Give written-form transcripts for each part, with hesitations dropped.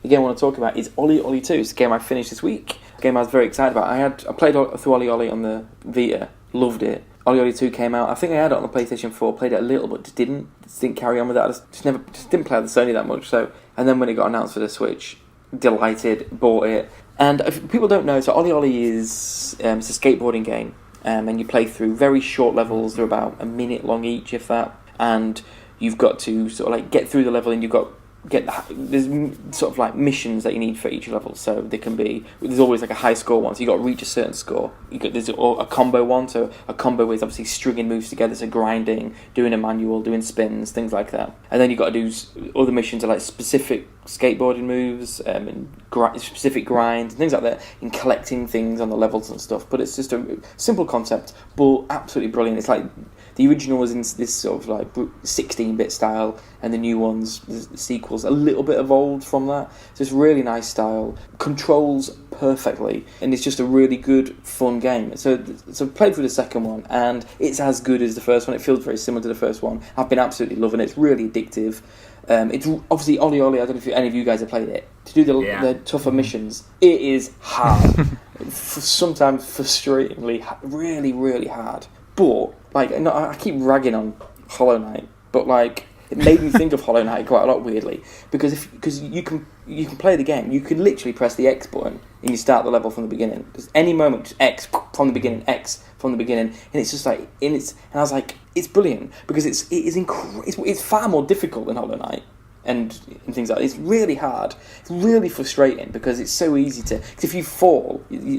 the game I want to talk about is OlliOlli 2. It's a game I finished this week. A game I was very excited about. I played through OlliOlli on the Vita, loved it. OlliOlli 2 came out. I think I had it on the PlayStation 4, played it a little, but didn't carry on with that. I just didn't play the Sony that much. So, and then when it got announced for the Switch, delighted, bought it. And if people don't know, so OlliOlli is it's a skateboarding game, and you play through very short levels. They're about a minute long each, if that. And you've got to sort of like get through the level, and you've got there's sort of like missions that you need for each level. So there's always like a high score one, so you've got to reach a certain score. There's a combo one, so a combo is obviously stringing moves together, so grinding, doing a manual, doing spins, things like that. And then you've got to do other missions are like specific skateboarding moves, and specific grinds, and things like that, in collecting things on the levels and stuff. But it's just a simple concept, but absolutely brilliant. It's like the original was in this sort of like 16-bit style, and the new ones, the sequels, a little bit evolved from that. So it's really nice style, controls perfectly, and it's just a really good, fun game. So I played through the second one, and it's as good as the first one. It feels very similar to the first one. I've been absolutely loving it. It's really addictive. It's obviously OlliOlli. I don't know if any of you guys have played it. To do the tougher missions, it is hard. Sometimes frustratingly, really, really hard. But like, I keep ragging on Hollow Knight, but like, it made me think of Hollow Knight quite a lot, weirdly, because you can play the game. You can literally press the X button and you start the level from the beginning. Because any moment, just X from the beginning, X from the beginning, and it's just like and I was like, it's brilliant because it's far more difficult than Hollow Knight. And things like that. It's really hard. It's really frustrating because it's so easy to. Because if you fall, you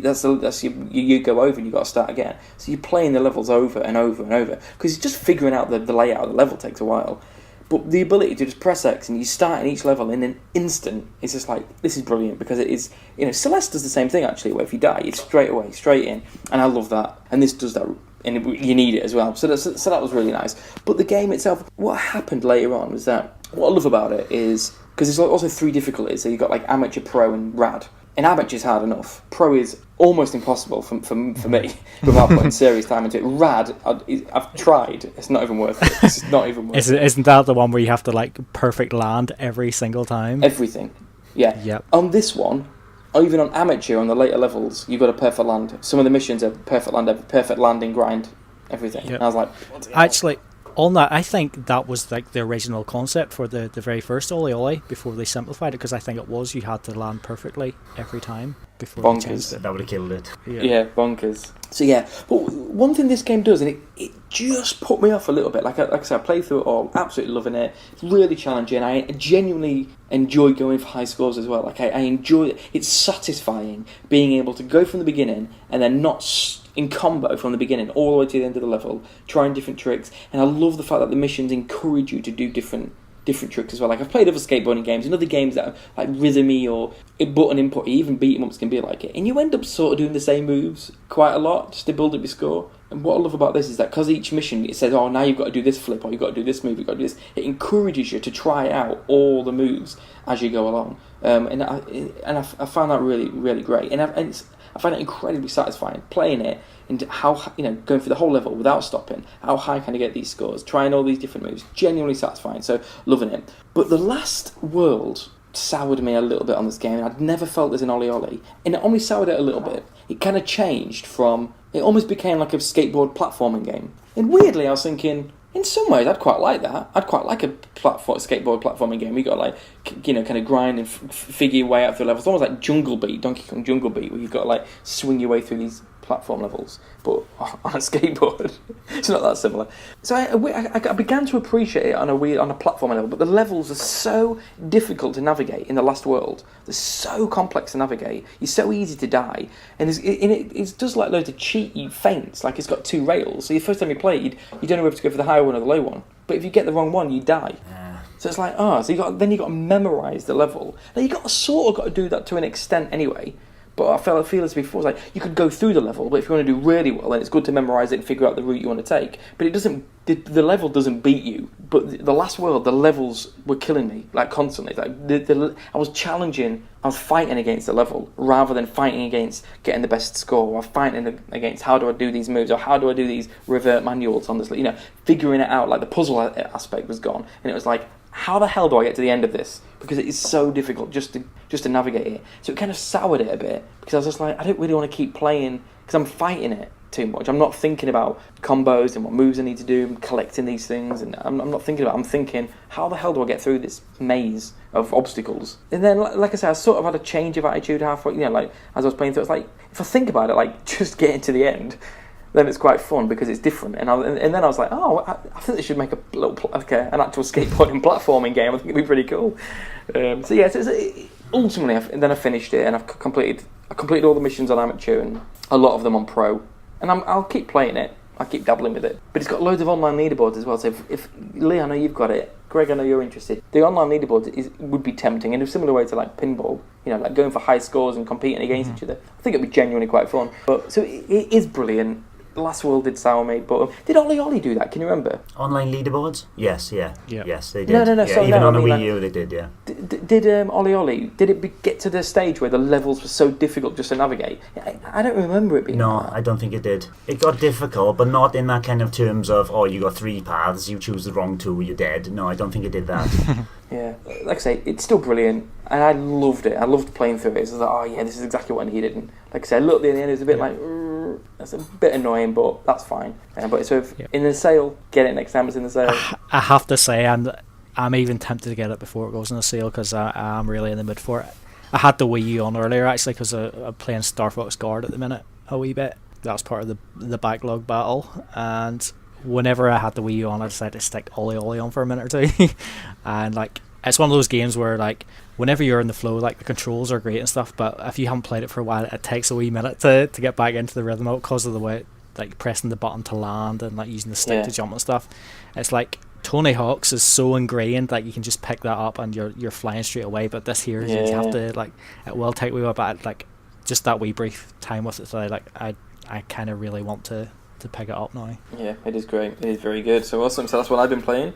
go over and you got to start again. So you're playing the levels over and over and over because just figuring out the layout of the level takes a while. But the ability to just press X and you start in each level in an instant, it's just like, this is brilliant because it is. Celeste does the same thing actually, where if you die, it's straight away, straight in, and I love that. And this does that. And you need it as well. So that was really nice. But the game itself, what happened later on was that, what I love about it is, because there's also 3 difficulties, so you've got like amateur, pro and rad. And amateur's hard enough. Pro is almost impossible for me, without putting serious time into it. Rad, I've tried, it's not even worth it. It's not even worth it. Isn't that the one where you have to like perfect land every single time? Everything, yeah. Yep. On this one, even on amateur, on the later levels, you've got a perfect land. Some of the missions are perfect landing grind, everything. Yep. And I was like, actually, on that, I think that was like the original concept for the very first OlliOlli before they simplified it, because I think it was you had to land perfectly every time before they changed it. That would have killed it. Yeah, bonkers. So yeah, but one thing this game does, and it just put me off a little bit. Like I said, I played through it all, absolutely loving it. It's really challenging. I genuinely enjoy going for high scores as well. Like I enjoy it. It's satisfying being able to go from the beginning and then not in combo from the beginning all the way to the end of the level, trying different tricks. And I love the fact that the missions encourage you to do different tricks as well. Like I've played other skateboarding games and other games that are like rhythmy or button input, even beat 'em ups can be like it, and you end up sort of doing the same moves quite a lot just to build up your score. And what I love about this is that because each mission it says, oh, now you've got to do this flip, or you've got to do this move, you've got to do this, it encourages you to try out all the moves as you go along. And I found that really, really great, and I find it incredibly satisfying playing it, and how, going through the whole level without stopping. How high can I get these scores? Trying all these different moves, genuinely satisfying. So loving it. But the last world soured me a little bit on this game. I'd never felt this in OlliOlli, and it only soured it a little bit. It kind of changed from. It almost became like a skateboard platforming game. And weirdly, I was thinking, in some ways, I'd quite like that. I'd quite like a skateboard platforming game. You got like, kind of grind and figure your way out through levels. It's almost like Jungle Beat, Donkey Kong Jungle Beat, where you've got to like swing your way through these platform levels, but on a skateboard. It's not that similar. So I began to appreciate it on a platform level, but the levels are so difficult to navigate in the last world. They're so complex to navigate. It's so easy to die, and it does like loads of cheaty feints. Like it's got 2 rails, so the first time you play it, you don't know whether to go for the high one or the low one. But if you get the wrong one, you die. So it's like, so you got to memorise the level. Now you got to do that to an extent anyway. But I feel as before, like you could go through the level, but if you want to do really well, then it's good to memorise it and figure out the route you want to take. But it doesn't. The level doesn't beat you. But the last world, the levels were killing me like constantly. Like I was challenging. I was fighting against the level rather than fighting against getting the best score. Or fighting against how do I do these moves or how do I do these revert manuals on this. Figuring it out. Like the puzzle aspect was gone, and it was like how the hell do I get to the end of this? Because it is so difficult just to navigate it. So it kind of soured it a bit, because I was just like, I don't really want to keep playing, because I'm fighting it too much. I'm not thinking about combos and what moves I need to do, and collecting these things, and I'm not thinking about it. I'm thinking, how the hell do I get through this maze of obstacles? And then, like I said, I sort of had a change of attitude halfway, like, as I was playing through, I was like, if I think about it, like, just getting to the end, then it's quite fun because it's different. And then I was like, I think they should make an actual skateboarding platforming game. I think it'd be pretty cool. Ultimately, then I finished it, and I completed all the missions on amateur and a lot of them on pro. And I'll keep playing it. I'll keep dabbling with it. But it's got loads of online leaderboards as well. So if Lee, I know you've got it. Greg, I know you're interested. The online leaderboard would be tempting in a similar way to like pinball. Like going for high scores and competing against each other. I think it'd be genuinely quite fun. But so it is brilliant. Last World did sour me, but did OlliOlli do that? Can you remember? Online leaderboards? Yes, yeah. Yes, they did. No. Yeah, So even on the Wii like, U, they did, yeah. Did OlliOlli, did it get to the stage where the levels were so difficult just to navigate? I don't remember it being No, like that. I don't think it did. It got difficult, but not in that kind of terms of, you got 3 paths, you choose the wrong 2, you're dead. No, I don't think it did that. Yeah, like I say, it's still brilliant, and I loved it. I loved playing through it. So I was like, oh yeah, this is exactly what I needed. And like I said, look, at the end, it was a bit like, that's a bit annoying, but that's fine. But so in the sale, get it next time it's in the sale. I have to say, I'm even tempted to get it before it goes in the sale, because I'm really in the mood for it. I had the Wii U on earlier actually, because I'm playing Star Fox Guard at the minute a wee bit. That was part of the backlog battle, and whenever I had the Wii U on, I decided to stick OlliOlli on for a minute or two. And like, it's one of those games where like, whenever you're in the flow, like the controls are great and stuff, but if you haven't played it for a while, it takes a wee minute to get back into the rhythm of it, because of the way like pressing the button to land and like using the stick to jump and stuff. It's like Tony Hawk's is so ingrained that you can just pick that up and you're flying straight away, but this here you have to like, it will take me about like just that wee brief time with it, so I kind of really want to pick it up now. Yeah, it is great. It is very good. So awesome. So that's what I've been playing.